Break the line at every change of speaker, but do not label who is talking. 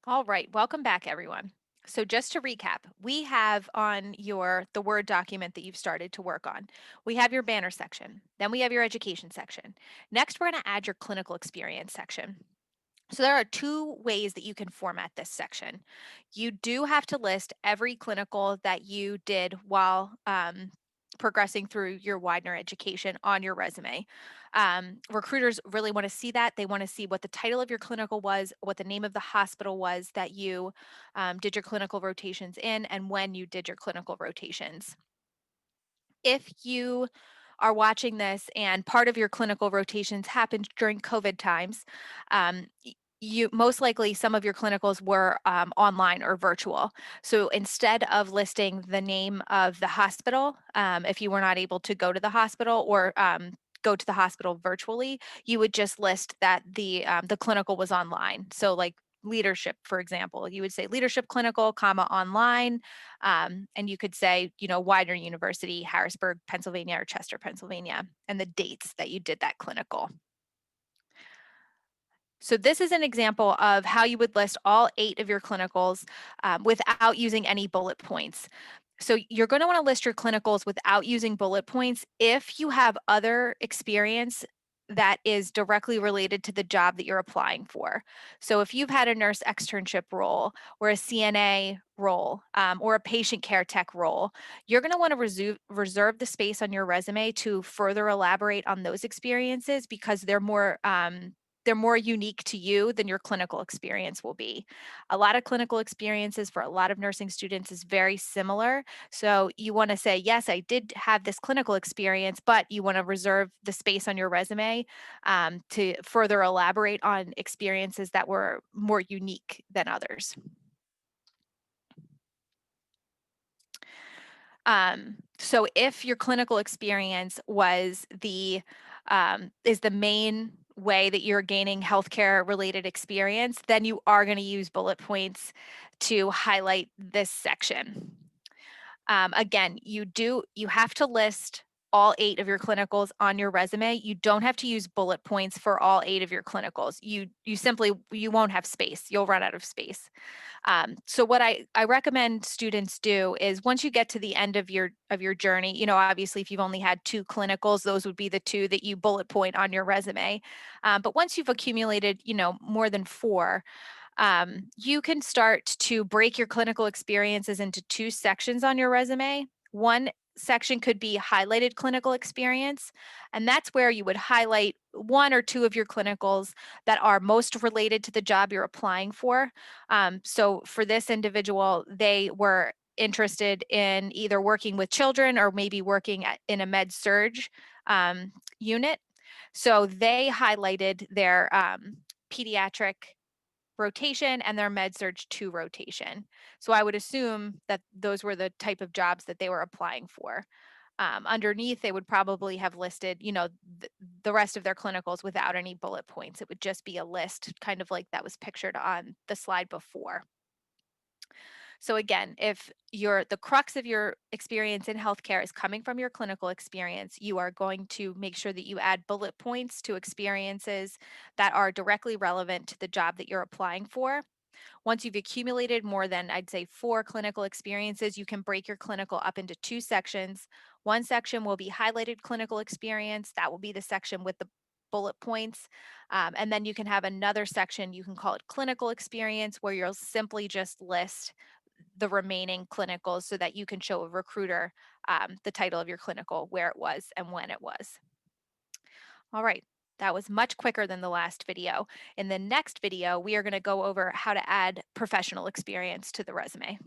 All right, welcome back, everyone. So just to recap, we have on the Word document that you've started to work on, we have your banner section, then we have your education section. Next, we're going to add your clinical experience section. So there are two ways that you can format this section. You do have to list every clinical that you did while progressing through your Widener education on your resume. Recruiters really want to see that. They want to see what the title of your clinical was, what the name of the hospital was that you did your clinical rotations in, and when you did your clinical rotations. If you are watching this and part of your clinical rotations happened during COVID times, you most likely some of your clinicals were online or virtual. So instead of listing the name of the hospital, if you were not able to go to the hospital or go to the hospital virtually, you would just list that the clinical was online. So like leadership, for example, you would say leadership clinical, comma online, and you could say, Widener University, Harrisburg, Pennsylvania, or Chester, Pennsylvania, and the dates that you did that clinical. So this is an example of how you would list all 8 of your clinicals without using any bullet points. So you're going to want to list your clinicals without using bullet points if you have other experience that is directly related to the job that you're applying for. So if you've had a nurse externship role or a CNA role or a patient care tech role, you're going to want to reserve the space on your resume to further elaborate on those experiences because they're more unique to you than your clinical experience will be. A lot of clinical experiences for a lot of nursing students is very similar. So you want to say, yes, I did have this clinical experience, but you want to reserve the space on your resume to further elaborate on experiences that were more unique than others. So if your clinical experience is the main way that you're gaining healthcare related experience, then you are going to use bullet points to highlight this section. Again, you have to list all 8 of your clinicals on your resume. You don't have to use bullet points for all 8 of your clinicals. You won't have space. You'll run out of space. So what I recommend students do is once you get to the end of your journey, obviously if you've only had 2 clinicals, those would be the 2 that you bullet point on your resume. But once you've accumulated, more than 4, you can start to break your clinical experiences into 2 sections on your resume. One section could be highlighted clinical experience, and that's where you would highlight 1 or 2 of your clinicals that are most related to the job you're applying for. So for this individual, they were interested in either working with children or maybe working in a med surge unit. So they highlighted their pediatric rotation and their med surge 2 rotation. So I would assume that those were the type of jobs that they were applying for. Underneath, they would probably have listed, the rest of their clinicals without any bullet points. It would just be a list, kind of like that was pictured on the slide before. So again, if the crux of your experience in healthcare is coming from your clinical experience, you are going to make sure that you add bullet points to experiences that are directly relevant to the job that you're applying for. Once you've accumulated more than, I'd say, 4 clinical experiences, you can break your clinical up into 2 sections. One section will be highlighted clinical experience. That will be the section with the bullet points. And then you can have another section, you can call it clinical experience, where you'll simply just list the remaining clinicals so that you can show a recruiter the title of your clinical, where it was, and when it was. All right, that was much quicker than the last video. In the next video, we are going to go over how to add professional experience to the resume.